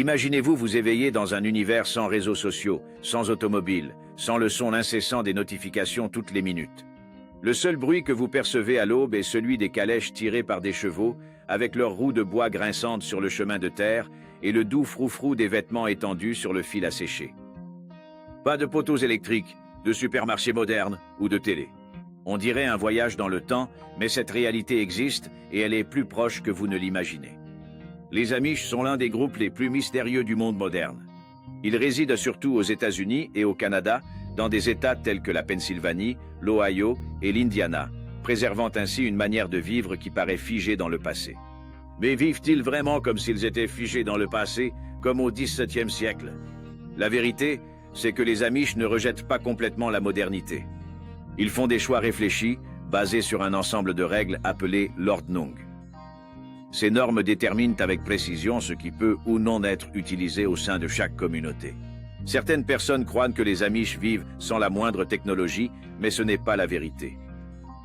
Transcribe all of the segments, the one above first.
Imaginez-vous vous éveiller dans un univers sans réseaux sociaux, sans automobiles, sans le son incessant des notifications toutes les minutes. Le seul bruit que vous percevez à l'aube est celui des calèches tirées par des chevaux, avec leurs roues de bois grinçantes sur le chemin de terre et le doux froufrou des vêtements étendus sur le fil à sécher. Pas de poteaux électriques, de supermarchés modernes ou de télé. On dirait un voyage dans le temps, mais cette réalité existe et elle est plus proche que vous ne l'imaginez. Les Amish sont l'un des groupes les plus mystérieux du monde moderne. Ils résident surtout aux États-Unis et au Canada, dans des États tels que la Pennsylvanie, l'Ohio et l'Indiana, préservant ainsi une manière de vivre qui paraît figée dans le passé. Mais vivent-ils vraiment comme s'ils étaient figés dans le passé, comme au XVIIe siècle? La vérité, c'est que les Amish ne rejettent pas complètement la modernité. Ils font des choix réfléchis, basés sur un ensemble de règles appelées l'Ordnung. Ces normes déterminent avec précision ce qui peut ou non être utilisé au sein de chaque communauté. Certaines personnes croient que les Amish vivent sans la moindre technologie, mais ce n'est pas la vérité.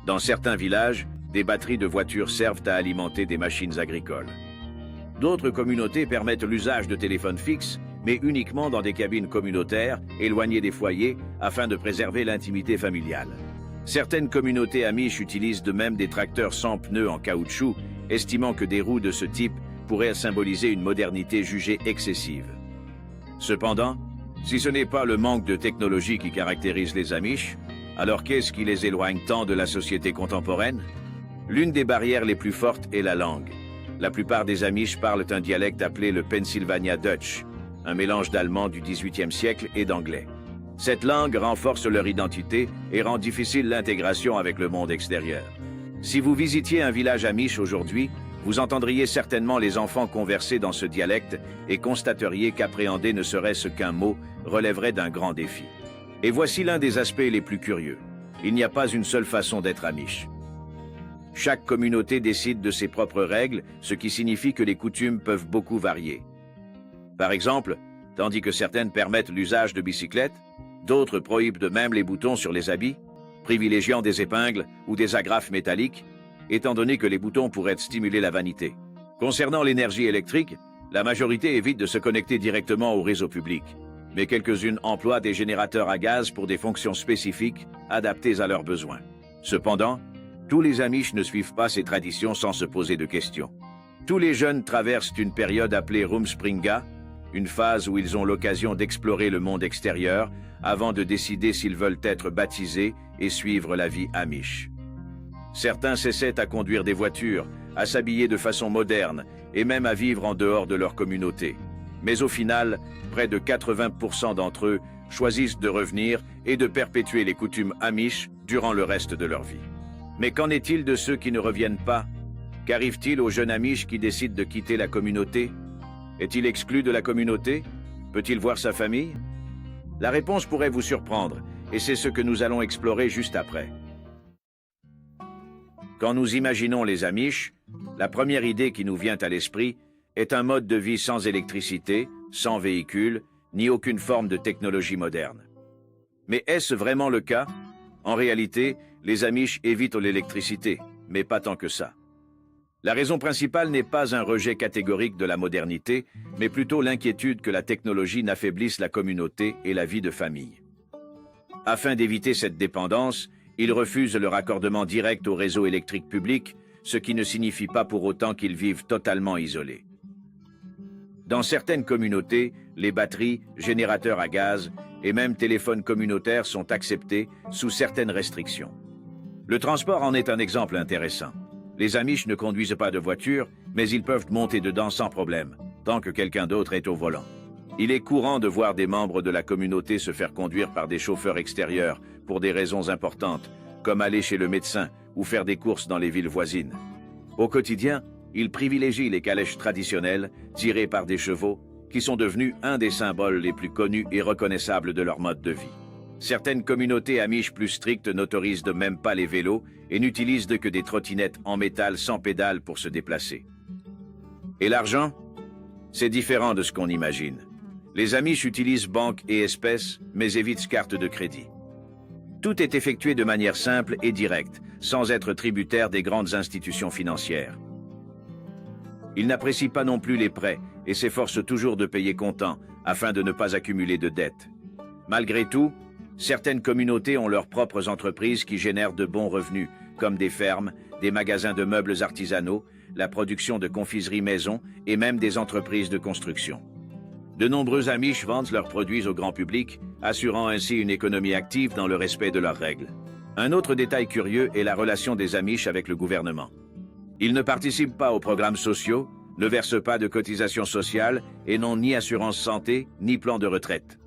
Dans certains villages, des batteries de voitures servent à alimenter des machines agricoles. D'autres communautés permettent l'usage de téléphones fixes, mais uniquement dans des cabines communautaires, éloignées des foyers, afin de préserver l'intimité familiale. Certaines communautés Amish utilisent de même des tracteurs sans pneus en caoutchouc, estimant que des roues de ce type pourraient symboliser une modernité jugée excessive. Cependant, si ce n'est pas le manque de technologie qui caractérise les Amish, alors qu'est-ce qui les éloigne tant de la société contemporaine? L'une des barrières les plus fortes est la langue. La plupart des Amish parlent un dialecte appelé le Pennsylvania Dutch, un mélange d'allemand du XVIIIe siècle et d'anglais. Cette langue renforce leur identité et rend difficile l'intégration avec le monde extérieur. Si vous visitiez un village Amish aujourd'hui, vous entendriez certainement les enfants converser dans ce dialecte et constateriez qu'appréhender ne serait-ce qu'un mot relèverait d'un grand défi. Et voici l'un des aspects les plus curieux. Il n'y a pas une seule façon d'être Amish. Chaque communauté décide de ses propres règles, ce qui signifie que les coutumes peuvent beaucoup varier. Par exemple, tandis que certaines permettent l'usage de bicyclettes, d'autres prohibent de même les boutons sur les habits, privilégiant des épingles ou des agrafes métalliques, étant donné que les boutons pourraient stimuler la vanité. Concernant l'énergie électrique, la majorité évite de se connecter directement au réseau public, mais quelques-unes emploient des générateurs à gaz pour des fonctions spécifiques adaptées à leurs besoins. Cependant, tous les Amish ne suivent pas ces traditions sans se poser de questions. Tous les jeunes traversent une période appelée Rumspringa, une phase où ils ont l'occasion d'explorer le monde extérieur avant de décider s'ils veulent être baptisés et suivre la vie Amish. Certains s'essaient à conduire des voitures, à s'habiller de façon moderne et même à vivre en dehors de leur communauté. Mais au final, près de 80% d'entre eux choisissent de revenir et de perpétuer les coutumes Amish durant le reste de leur vie. Mais qu'en est-il de ceux qui ne reviennent pas? Qu'arrive-t-il aux jeunes Amish qui décident de quitter la communauté? Est-il exclu de la communauté? Peut-il voir sa famille? La réponse pourrait vous surprendre, et c'est ce que nous allons explorer juste après. Quand nous imaginons les Amish, la première idée qui nous vient à l'esprit est un mode de vie sans électricité, sans véhicule, ni aucune forme de technologie moderne. Mais est-ce vraiment le cas? En réalité, les Amish évitent l'électricité, mais pas tant que ça. La raison principale n'est pas un rejet catégorique de la modernité, mais plutôt l'inquiétude que la technologie n'affaiblisse la communauté et la vie de famille. Afin d'éviter cette dépendance, ils refusent le raccordement direct au réseau électrique public, ce qui ne signifie pas pour autant qu'ils vivent totalement isolés. Dans certaines communautés, les batteries, générateurs à gaz et même téléphones communautaires sont acceptés sous certaines restrictions. Le transport en est un exemple intéressant. Les Amish ne conduisent pas de voiture, mais ils peuvent monter dedans sans problème, tant que quelqu'un d'autre est au volant. Il est courant de voir des membres de la communauté se faire conduire par des chauffeurs extérieurs pour des raisons importantes, comme aller chez le médecin ou faire des courses dans les villes voisines. Au quotidien, ils privilégient les calèches traditionnelles, tirées par des chevaux, qui sont devenus un des symboles les plus connus et reconnaissables de leur mode de vie. Certaines communautés Amish plus strictes n'autorisent de même pas les vélos et n'utilisent que des trottinettes en métal sans pédales pour se déplacer. Et l'argent? C'est différent de ce qu'on imagine. Les Amish utilisent banques et espèces, mais évitent cartes de crédit. Tout est effectué de manière simple et directe, sans être tributaire des grandes institutions financières. Ils n'apprécient pas non plus les prêts et s'efforcent toujours de payer comptant afin de ne pas accumuler de dettes. Malgré tout, certaines communautés ont leurs propres entreprises qui génèrent de bons revenus, comme des fermes, des magasins de meubles artisanaux, la production de confiseries maison et même des entreprises de construction. De nombreux Amish vendent leurs produits au grand public, assurant ainsi une économie active dans le respect de leurs règles. Un autre détail curieux est la relation des Amish avec le gouvernement. Ils ne participent pas aux programmes sociaux, ne versent pas de cotisations sociales et n'ont ni assurance santé ni plan de retraite.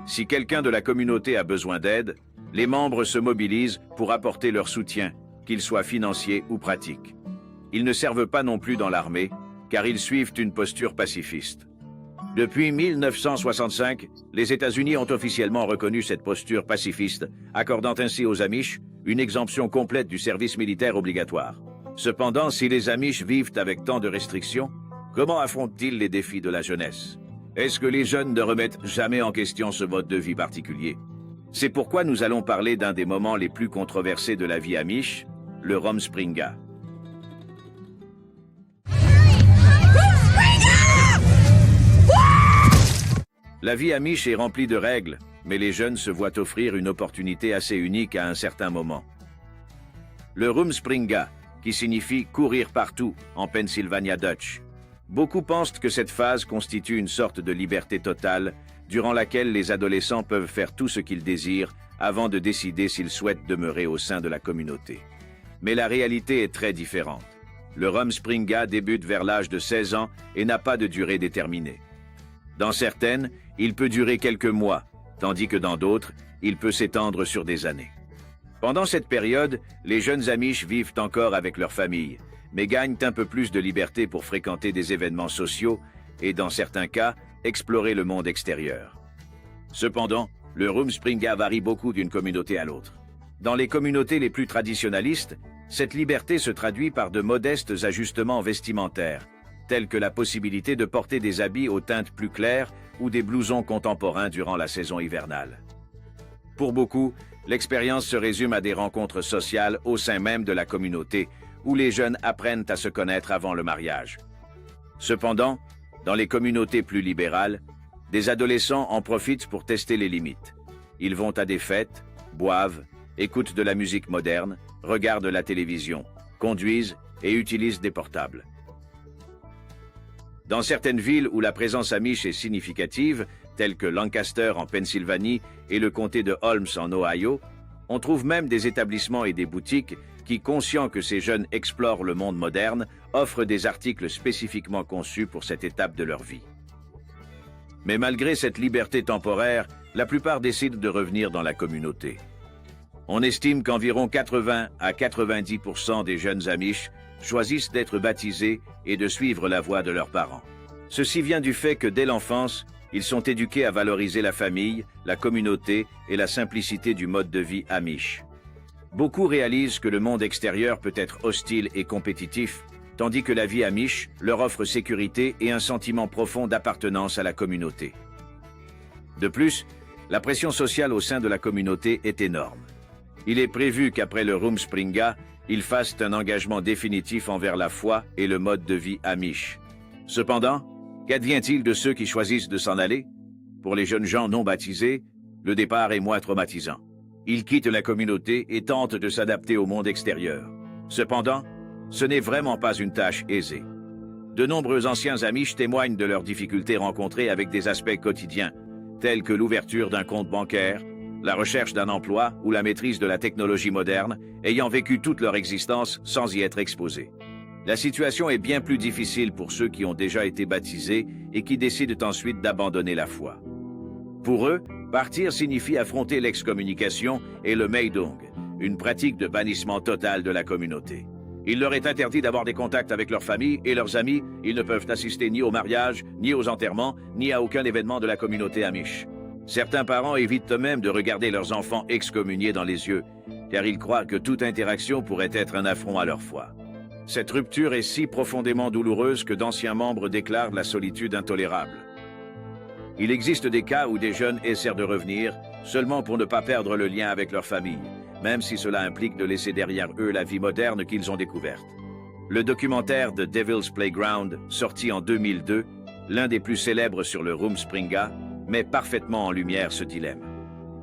Si quelqu'un de la communauté a besoin d'aide, les membres se mobilisent pour apporter leur soutien, qu'il soit financier ou pratique. Ils ne servent pas non plus dans l'armée, car ils suivent une posture pacifiste. Depuis 1965, les États-Unis ont officiellement reconnu cette posture pacifiste, accordant ainsi aux Amish une exemption complète du service militaire obligatoire. Cependant, si les Amish vivent avec tant de restrictions, comment affrontent-ils les défis de la jeunesse? Est-ce que les jeunes ne remettent jamais en question ce mode de vie particulier? C'est pourquoi nous allons parler d'un des moments les plus controversés de la vie Amish, le Rumspringa. La vie Amish est remplie de règles, mais les jeunes se voient offrir une opportunité assez unique à un certain moment. Le Rumspringa, qui signifie « courir partout » en Pennsylvania Dutch. Beaucoup pensent que cette phase constitue une sorte de liberté totale, durant laquelle les adolescents peuvent faire tout ce qu'ils désirent avant de décider s'ils souhaitent demeurer au sein de la communauté. Mais la réalité est très différente. Le Rumspringa débute vers l'âge de 16 ans et n'a pas de durée déterminée. Dans certaines, il peut durer quelques mois, tandis que dans d'autres, il peut s'étendre sur des années. Pendant cette période, les jeunes Amish vivent encore avec leur famille, mais gagnent un peu plus de liberté pour fréquenter des événements sociaux et, dans certains cas, explorer le monde extérieur. Cependant, le Rumspringa varie beaucoup d'une communauté à l'autre. Dans les communautés les plus traditionnalistes, cette liberté se traduit par de modestes ajustements vestimentaires, tels que la possibilité de porter des habits aux teintes plus claires ou des blousons contemporains durant la saison hivernale. Pour beaucoup, l'expérience se résume à des rencontres sociales au sein même de la communauté, où les jeunes apprennent à se connaître avant le mariage. Cependant, dans les communautés plus libérales, des adolescents en profitent pour tester les limites. Ils vont à des fêtes, boivent, écoutent de la musique moderne, regardent la télévision, conduisent et utilisent des portables. Dans certaines villes où la présence Amish est significative, telles que Lancaster en Pennsylvanie et le comté de Holmes en Ohio, on trouve même des établissements et des boutiques qui, conscients que ces jeunes explorent le monde moderne, offrent des articles spécifiquement conçus pour cette étape de leur vie. Mais malgré cette liberté temporaire, la plupart décident de revenir dans la communauté. On estime qu'environ 80 à 90% des jeunes Amish choisissent d'être baptisés et de suivre la voie de leurs parents. Ceci vient du fait que dès l'enfance, ils sont éduqués à valoriser la famille, la communauté et la simplicité du mode de vie Amish. Beaucoup réalisent que le monde extérieur peut être hostile et compétitif, tandis que la vie Amish leur offre sécurité et un sentiment profond d'appartenance à la communauté. De plus, la pression sociale au sein de la communauté est énorme. Il est prévu qu'après le Rumspringa, ils fassent un engagement définitif envers la foi et le mode de vie Amish. Cependant, qu'advient-il de ceux qui choisissent de s'en aller? Pour les jeunes gens non baptisés, le départ est moins traumatisant. Ils quittent la communauté et tentent de s'adapter au monde extérieur. Cependant, ce n'est vraiment pas une tâche aisée. De nombreux anciens Amish témoignent de leurs difficultés rencontrées avec des aspects quotidiens, tels que l'ouverture d'un compte bancaire, la recherche d'un emploi ou la maîtrise de la technologie moderne, ayant vécu toute leur existence sans y être exposés. La situation est bien plus difficile pour ceux qui ont déjà été baptisés et qui décident ensuite d'abandonner la foi. Pour eux, partir signifie affronter l'excommunication et le Meidung, une pratique de bannissement total de la communauté. Il leur est interdit d'avoir des contacts avec leur famille et leurs amis, ils ne peuvent assister ni au mariage, ni aux enterrements, ni à aucun événement de la communauté Amish. Certains parents évitent eux-mêmes de regarder leurs enfants excommuniés dans les yeux, car ils croient que toute interaction pourrait être un affront à leur foi. Cette rupture est si profondément douloureuse que d'anciens membres déclarent la solitude intolérable. Il existe des cas où des jeunes essaient de revenir, seulement pour ne pas perdre le lien avec leur famille, même si cela implique de laisser derrière eux la vie moderne qu'ils ont découverte. Le documentaire The Devil's Playground, sorti en 2002, l'un des plus célèbres sur le Rumspringa, met parfaitement en lumière ce dilemme.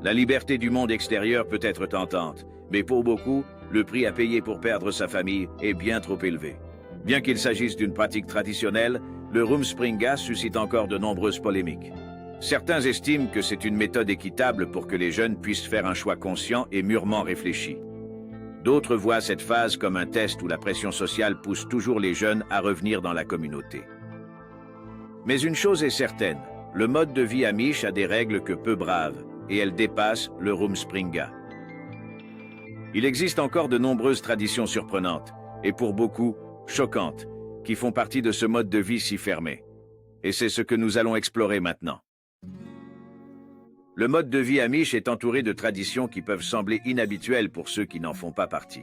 La liberté du monde extérieur peut être tentante, mais pour beaucoup, le prix à payer pour perdre sa famille est bien trop élevé. Bien qu'il s'agisse d'une pratique traditionnelle, le Rumspringa suscite encore de nombreuses polémiques. Certains estiment que c'est une méthode équitable pour que les jeunes puissent faire un choix conscient et mûrement réfléchi. D'autres voient cette phase comme un test où la pression sociale pousse toujours les jeunes à revenir dans la communauté. Mais une chose est certaine, le mode de vie amish a des règles que peu braves, et elles dépassent le Rumspringa. Il existe encore de nombreuses traditions surprenantes, et pour beaucoup, choquantes, qui font partie de ce mode de vie si fermé. Et c'est ce que nous allons explorer maintenant. Le mode de vie amish est entouré de traditions qui peuvent sembler inhabituelles pour ceux qui n'en font pas partie.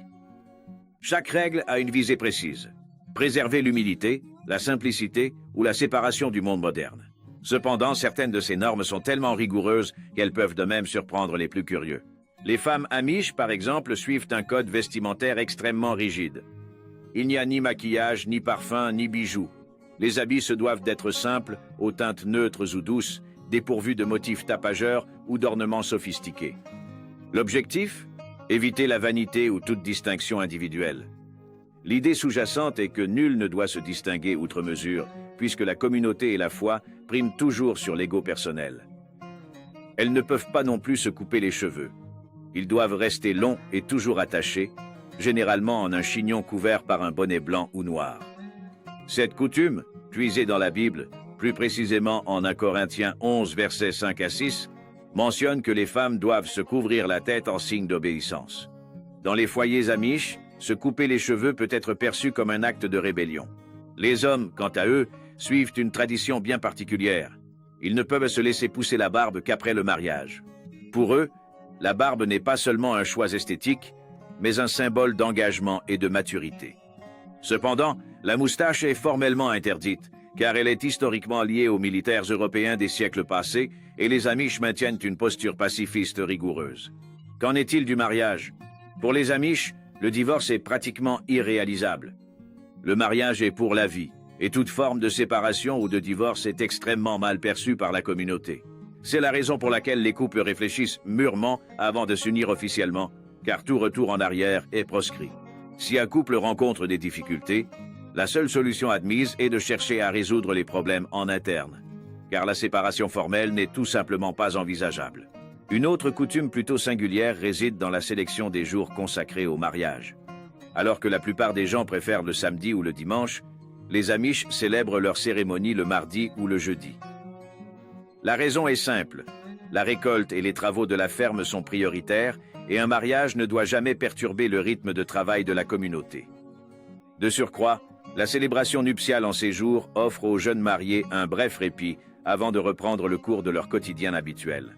Chaque règle a une visée précise. Préserver l'humilité, la simplicité ou la séparation du monde moderne. Cependant, certaines de ces normes sont tellement rigoureuses qu'elles peuvent de même surprendre les plus curieux. Les femmes amish, par exemple, suivent un code vestimentaire extrêmement rigide. Il n'y a ni maquillage, ni parfum, ni bijoux. Les habits se doivent d'être simples, aux teintes neutres ou douces, dépourvus de motifs tapageurs ou d'ornements sophistiqués. L'objectif? Éviter la vanité ou toute distinction individuelle. L'idée sous-jacente est que nul ne doit se distinguer outre mesure, puisque la communauté et la foi priment toujours sur l'ego personnel. Elles ne peuvent pas non plus se couper les cheveux. Ils doivent rester longs et toujours attachés, généralement en un chignon couvert par un bonnet blanc ou noir. Cette coutume, puisée dans la Bible, plus précisément en 1 Corinthiens 11, versets 5 à 6, mentionne que les femmes doivent se couvrir la tête en signe d'obéissance. Dans les foyers amish, se couper les cheveux peut être perçu comme un acte de rébellion. Les hommes, quant à eux, suivent une tradition bien particulière. Ils ne peuvent se laisser pousser la barbe qu'après le mariage. Pour eux, la barbe n'est pas seulement un choix esthétique, mais un symbole d'engagement et de maturité. Cependant, la moustache est formellement interdite, car elle est historiquement liée aux militaires européens des siècles passés et les Amish maintiennent une posture pacifiste rigoureuse. Qu'en est-il du mariage? Pour les Amish, le divorce est pratiquement irréalisable. Le mariage est pour la vie, et toute forme de séparation ou de divorce est extrêmement mal perçue par la communauté. C'est la raison pour laquelle les couples réfléchissent mûrement avant de s'unir officiellement, car tout retour en arrière est proscrit. Si un couple rencontre des difficultés, la seule solution admise est de chercher à résoudre les problèmes en interne, car la séparation formelle n'est tout simplement pas envisageable. Une autre coutume plutôt singulière réside dans la sélection des jours consacrés au mariage. Alors que la plupart des gens préfèrent le samedi ou le dimanche, les Amish célèbrent leur cérémonie le mardi ou le jeudi. La raison est simple. La récolte et les travaux de la ferme sont prioritaires et un mariage ne doit jamais perturber le rythme de travail de la communauté. De surcroît, la célébration nuptiale en ces jours offre aux jeunes mariés un bref répit avant de reprendre le cours de leur quotidien habituel.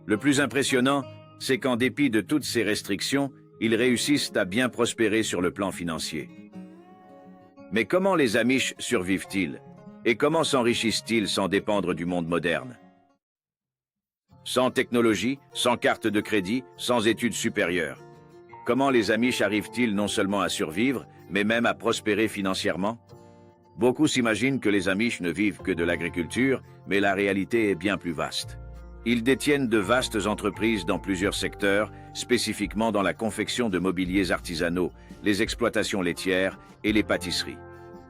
Le plus impressionnant, c'est qu'en dépit de toutes ces restrictions, ils réussissent à bien prospérer sur le plan financier. Mais comment les Amish survivent-ils? Et comment s'enrichissent-ils sans dépendre du monde moderne? Sans technologie, sans carte de crédit, sans études supérieures. Comment les Amish arrivent-ils non seulement à survivre, mais même à prospérer financièrement? Beaucoup s'imaginent que les Amish ne vivent que de l'agriculture, mais la réalité est bien plus vaste. Ils détiennent de vastes entreprises dans plusieurs secteurs, spécifiquement dans la confection de mobiliers artisanaux, les exploitations laitières et les pâtisseries.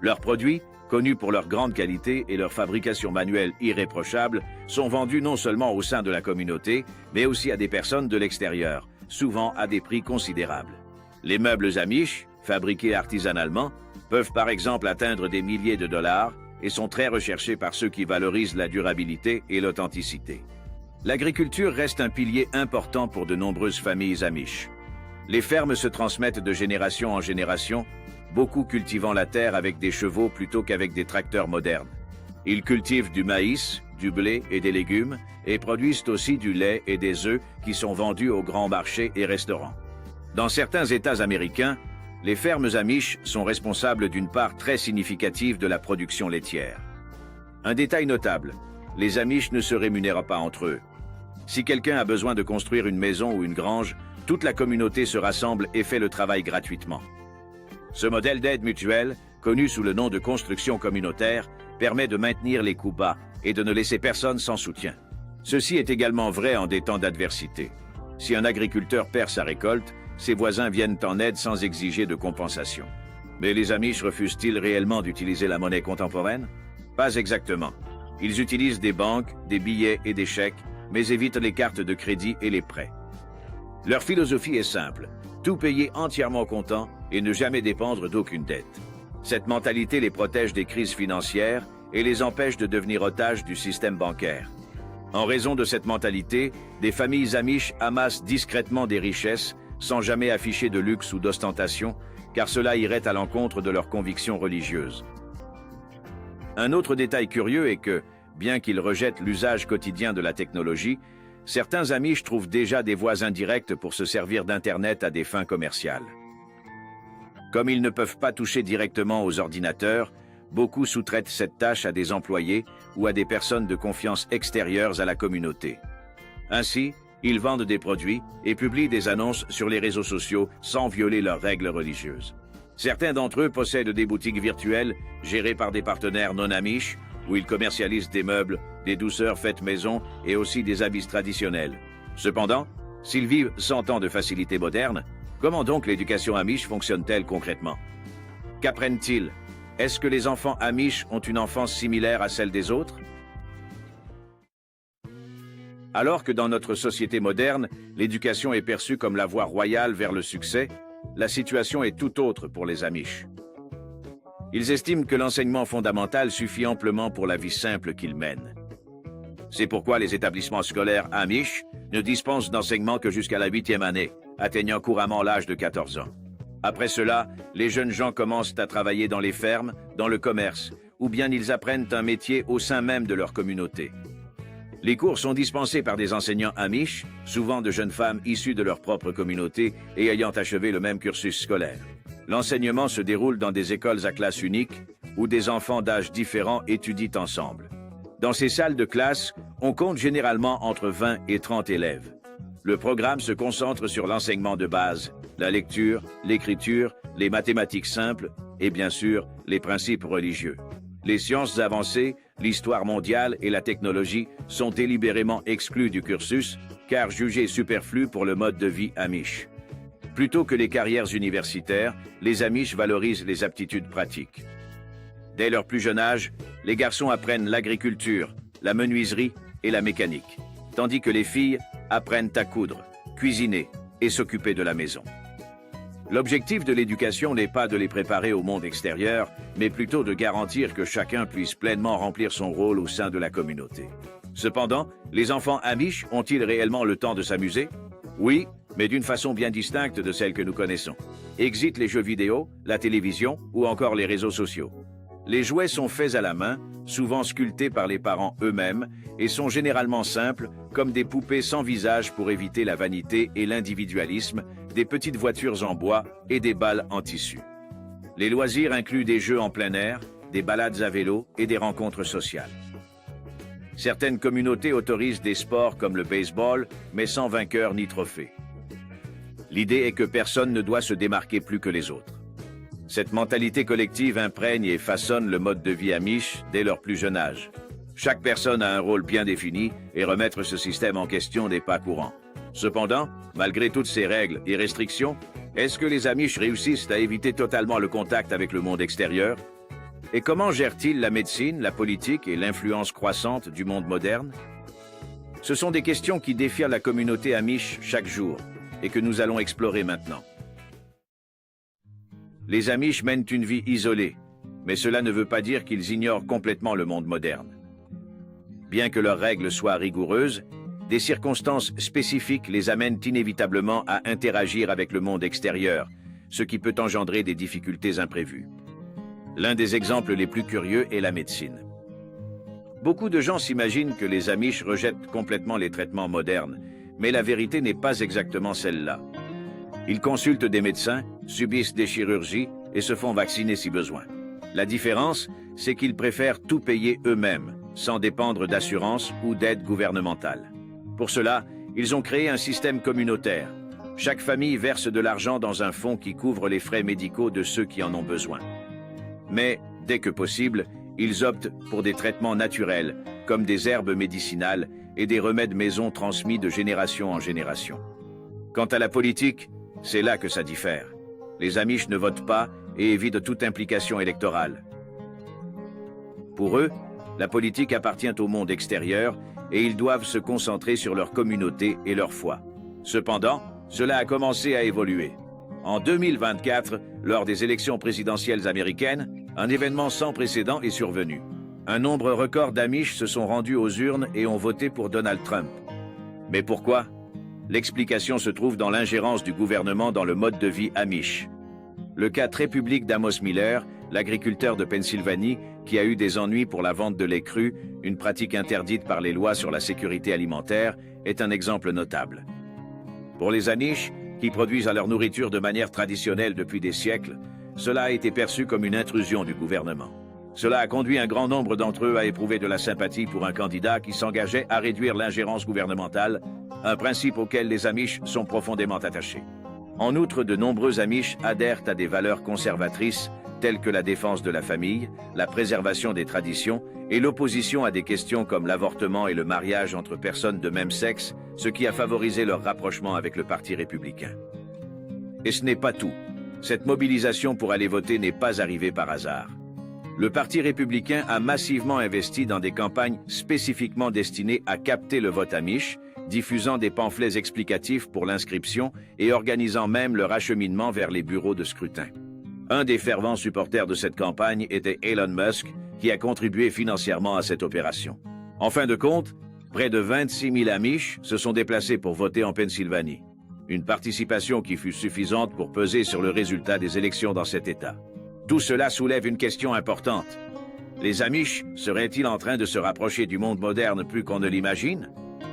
Leurs produits, connus pour leur grande qualité et leur fabrication manuelle irréprochable, sont vendus non seulement au sein de la communauté, mais aussi à des personnes de l'extérieur, souvent à des prix considérables. Les meubles Amish, fabriqués artisanalement, peuvent par exemple atteindre des milliers de dollars et sont très recherchés par ceux qui valorisent la durabilité et l'authenticité. L'agriculture reste un pilier important pour de nombreuses familles Amish. Les fermes se transmettent de génération en génération, beaucoup cultivant la terre avec des chevaux plutôt qu'avec des tracteurs modernes. Ils cultivent du maïs, du blé et des légumes et produisent aussi du lait et des œufs qui sont vendus aux grands marchés et restaurants. Dans certains États américains, les fermes Amish sont responsables d'une part très significative de la production laitière. Un détail notable, les Amish ne se rémunèrent pas entre eux. Si quelqu'un a besoin de construire une maison ou une grange, toute la communauté se rassemble et fait le travail gratuitement. Ce modèle d'aide mutuelle, connu sous le nom de construction communautaire, permet de maintenir les coûts bas et de ne laisser personne sans soutien. Ceci est également vrai en des temps d'adversité. Si un agriculteur perd sa récolte, ses voisins viennent en aide sans exiger de compensation. Mais les Amish refusent-ils réellement d'utiliser la monnaie contemporaine? Pas exactement. Ils utilisent des banques, des billets et des chèques, mais évitent les cartes de crédit et les prêts. Leur philosophie est simple, tout payer entièrement comptant et ne jamais dépendre d'aucune dette. Cette mentalité les protège des crises financières et les empêche de devenir otages du système bancaire. En raison de cette mentalité, des familles Amish amassent discrètement des richesses sans jamais afficher de luxe ou d'ostentation, car cela irait à l'encontre de leurs convictions religieuses. Un autre détail curieux est que, bien qu'ils rejettent l'usage quotidien de la technologie, certains Amish trouvent déjà des voies indirectes pour se servir d'Internet à des fins commerciales. Comme ils ne peuvent pas toucher directement aux ordinateurs, beaucoup sous-traitent cette tâche à des employés ou à des personnes de confiance extérieures à la communauté. Ainsi, ils vendent des produits et publient des annonces sur les réseaux sociaux sans violer leurs règles religieuses. Certains d'entre eux possèdent des boutiques virtuelles gérées par des partenaires non Amish, où ils commercialisent des meubles, des douceurs faites maison et aussi des habits traditionnels. Cependant, s'ils vivent sans tant de facilités modernes, comment donc l'éducation Amish fonctionne-t-elle concrètement? Qu'apprennent-ils? Est-ce que les enfants Amish ont une enfance similaire à celle des autres? Alors que dans notre société moderne, l'éducation est perçue comme la voie royale vers le succès, la situation est tout autre pour les Amish. Ils estiment que l'enseignement fondamental suffit amplement pour la vie simple qu'ils mènent. C'est pourquoi les établissements scolaires Amish ne dispensent d'enseignement que jusqu'à la 8e année, atteignant couramment l'âge de 14 ans. Après cela, les jeunes gens commencent à travailler dans les fermes, dans le commerce, ou bien ils apprennent un métier au sein même de leur communauté. Les cours sont dispensés par des enseignants Amish, souvent de jeunes femmes issues de leur propre communauté et ayant achevé le même cursus scolaire. L'enseignement se déroule dans des écoles à classe unique, où des enfants d'âges différents étudient ensemble. Dans ces salles de classe, on compte généralement entre 20 et 30 élèves. Le programme se concentre sur l'enseignement de base, la lecture, l'écriture, les mathématiques simples et bien sûr, les principes religieux. Les sciences avancées, l'histoire mondiale et la technologie sont délibérément exclus du cursus, car jugés superflus pour le mode de vie Amish. Plutôt que les carrières universitaires, les Amish valorisent les aptitudes pratiques. Dès leur plus jeune âge, les garçons apprennent l'agriculture, la menuiserie et la mécanique, tandis que les filles apprennent à coudre, cuisiner et s'occuper de la maison. L'objectif de l'éducation n'est pas de les préparer au monde extérieur, mais plutôt de garantir que chacun puisse pleinement remplir son rôle au sein de la communauté. Cependant, les enfants Amish ont-ils réellement le temps de s'amuser? Oui, mais d'une façon bien distincte de celle que nous connaissons. Exit les jeux vidéo, la télévision ou encore les réseaux sociaux. Les jouets sont faits à la main, souvent sculptés par les parents eux-mêmes, et sont généralement simples, comme des poupées sans visage pour éviter la vanité et l'individualisme, des petites voitures en bois et des balles en tissu. Les loisirs incluent des jeux en plein air, des balades à vélo et des rencontres sociales. Certaines communautés autorisent des sports comme le baseball, mais sans vainqueur ni trophée. L'idée est que personne ne doit se démarquer plus que les autres. Cette mentalité collective imprègne et façonne le mode de vie Amish dès leur plus jeune âge. Chaque personne a un rôle bien défini et remettre ce système en question n'est pas courant. Cependant, malgré toutes ces règles et restrictions, est-ce que les Amish réussissent à éviter totalement le contact avec le monde extérieur? Et comment gèrent-ils la médecine, la politique et l'influence croissante du monde moderne? Ce sont des questions qui défient la communauté Amish chaque jour et que nous allons explorer maintenant. Les Amish mènent une vie isolée, mais cela ne veut pas dire qu'ils ignorent complètement le monde moderne. Bien que leurs règles soient rigoureuses, des circonstances spécifiques les amènent inévitablement à interagir avec le monde extérieur, ce qui peut engendrer des difficultés imprévues. L'un des exemples les plus curieux est la médecine. Beaucoup de gens s'imaginent que les Amish rejettent complètement les traitements modernes, mais la vérité n'est pas exactement celle-là. Ils consultent des médecins, subissent des chirurgies et se font vacciner si besoin. La différence, c'est qu'ils préfèrent tout payer eux-mêmes, sans dépendre d'assurance ou d'aide gouvernementale. Pour cela, ils ont créé un système communautaire. Chaque famille verse de l'argent dans un fonds qui couvre les frais médicaux de ceux qui en ont besoin. Mais, dès que possible, ils optent pour des traitements naturels, comme des herbes médicinales et des remèdes maison transmis de génération en génération. Quant à la politique, c'est là que ça diffère. Les Amish ne votent pas et évitent toute implication électorale. Pour eux, la politique appartient au monde extérieur et ils doivent se concentrer sur leur communauté et leur foi. Cependant, cela a commencé à évoluer. En 2024, lors des élections présidentielles américaines, un événement sans précédent est survenu. Un nombre record d'Amish se sont rendus aux urnes et ont voté pour Donald Trump. Mais pourquoi? L'explication se trouve dans l'ingérence du gouvernement dans le mode de vie Amish. Le cas très public d'Amos Miller, l'agriculteur de Pennsylvanie, qui a eu des ennuis pour la vente de lait cru, une pratique interdite par les lois sur la sécurité alimentaire, est un exemple notable. Pour les Amish, qui produisent à leur nourriture de manière traditionnelle depuis des siècles, cela a été perçu comme une intrusion du gouvernement. Cela a conduit un grand nombre d'entre eux à éprouver de la sympathie pour un candidat qui s'engageait à réduire l'ingérence gouvernementale, un principe auquel les Amish sont profondément attachés. En outre, de nombreux Amish adhèrent à des valeurs conservatrices telles que la défense de la famille, la préservation des traditions et l'opposition à des questions comme l'avortement et le mariage entre personnes de même sexe, ce qui a favorisé leur rapprochement avec le Parti républicain. Et ce n'est pas tout. Cette mobilisation pour aller voter n'est pas arrivée par hasard. Le Parti républicain a massivement investi dans des campagnes spécifiquement destinées à capter le vote Amish, diffusant des pamphlets explicatifs pour l'inscription et organisant même leur acheminement vers les bureaux de scrutin. Un des fervents supporters de cette campagne était Elon Musk, qui a contribué financièrement à cette opération. En fin de compte, près de 26 000 Amish se sont déplacés pour voter en Pennsylvanie. Une participation qui fut suffisante pour peser sur le résultat des élections dans cet État. Tout cela soulève une question importante. Les Amish seraient-ils en train de se rapprocher du monde moderne plus qu'on ne l'imagine?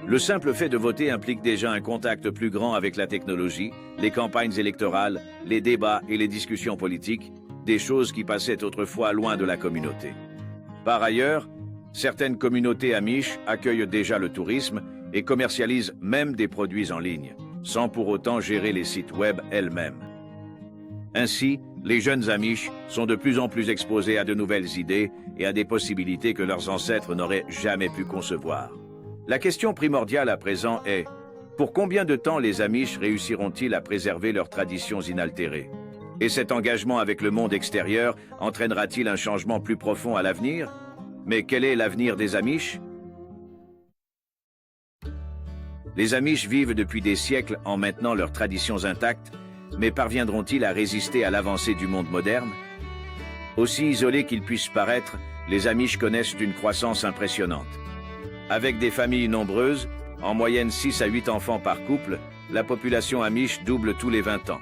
Le simple fait de voter implique déjà un contact plus grand avec la technologie, les campagnes électorales, les débats et les discussions politiques, des choses qui passaient autrefois loin de la communauté. Par ailleurs, certaines communautés Amish accueillent déjà le tourisme et commercialisent même des produits en ligne, sans pour autant gérer les sites web elles-mêmes. Ainsi, les jeunes Amish sont de plus en plus exposés à de nouvelles idées et à des possibilités que leurs ancêtres n'auraient jamais pu concevoir. La question primordiale à présent est, pour combien de temps les Amish réussiront-ils à préserver leurs traditions inaltérées? Et cet engagement avec le monde extérieur entraînera-t-il un changement plus profond à l'avenir? Mais quel est l'avenir des Amish? Les Amish vivent depuis des siècles en maintenant leurs traditions intactes, mais parviendront-ils à résister à l'avancée du monde moderne? Aussi isolés qu'ils puissent paraître, les Amish connaissent une croissance impressionnante. Avec des familles nombreuses, en moyenne 6 à 8 enfants par couple, la population Amish double tous les 20 ans.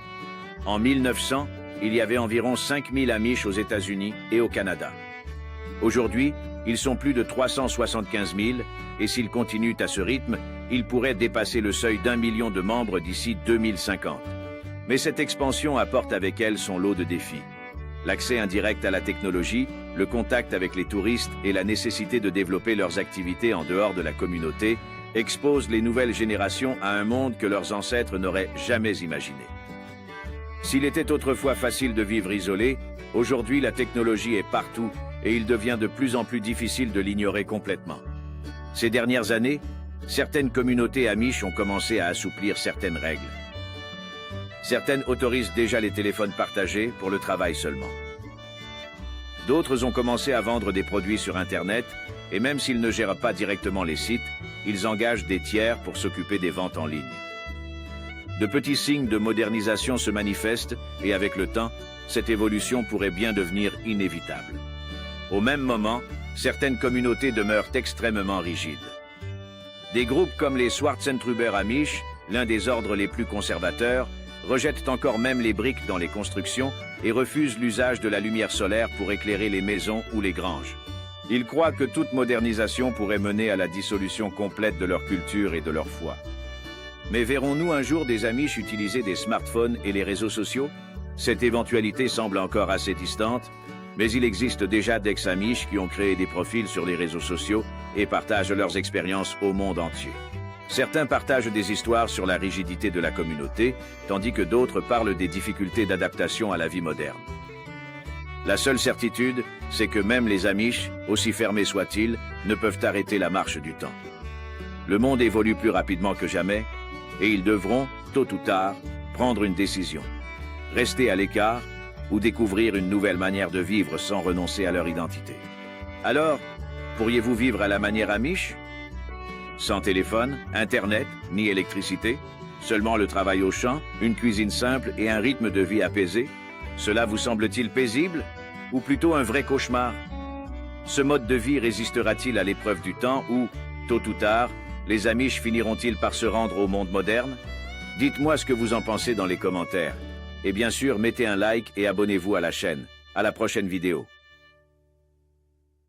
En 1900, il y avait environ 5000 Amish aux États-Unis et au Canada. Aujourd'hui, ils sont plus de 375 000 et s'ils continuent à ce rythme, ils pourraient dépasser le seuil d'1 million de membres d'ici 2050. Mais cette expansion apporte avec elle son lot de défis. L'accès indirect à la technologie, le contact avec les touristes et la nécessité de développer leurs activités en dehors de la communauté exposent les nouvelles générations à un monde que leurs ancêtres n'auraient jamais imaginé. S'il était autrefois facile de vivre isolé, aujourd'hui la technologie est partout et il devient de plus en plus difficile de l'ignorer complètement. Ces dernières années, certaines communautés Amish ont commencé à assouplir certaines règles. Certaines autorisent déjà les téléphones partagés pour le travail seulement. D'autres ont commencé à vendre des produits sur Internet et même s'ils ne gèrent pas directement les sites, ils engagent des tiers pour s'occuper des ventes en ligne. De petits signes de modernisation se manifestent et avec le temps, cette évolution pourrait bien devenir inévitable. Au même moment, certaines communautés demeurent extrêmement rigides. Des groupes comme les Swartzentruber Amish, l'un des ordres les plus conservateurs, rejettent encore même les briques dans les constructions et refusent l'usage de la lumière solaire pour éclairer les maisons ou les granges. Ils croient que toute modernisation pourrait mener à la dissolution complète de leur culture et de leur foi. Mais verrons-nous un jour des Amish utiliser des smartphones et les réseaux sociaux? Cette éventualité semble encore assez distante, mais il existe déjà d'ex-Amish qui ont créé des profils sur les réseaux sociaux et partagent leurs expériences au monde entier. Certains partagent des histoires sur la rigidité de la communauté, tandis que d'autres parlent des difficultés d'adaptation à la vie moderne. La seule certitude, c'est que même les Amish, aussi fermés soient-ils, ne peuvent arrêter la marche du temps. Le monde évolue plus rapidement que jamais, et ils devront, tôt ou tard, prendre une décision. Rester à l'écart ou découvrir une nouvelle manière de vivre sans renoncer à leur identité. Alors, pourriez-vous vivre à la manière Amish? Sans téléphone, internet, ni électricité, seulement le travail au champ, une cuisine simple et un rythme de vie apaisé? Cela vous semble-t-il paisible? Ou plutôt un vrai cauchemar? Ce mode de vie résistera-t-il à l'épreuve du temps ou, tôt ou tard, les Amish finiront-ils par se rendre au monde moderne? Dites-moi ce que vous en pensez dans les commentaires. Et bien sûr, mettez un like et abonnez-vous à la chaîne. À la prochaine vidéo.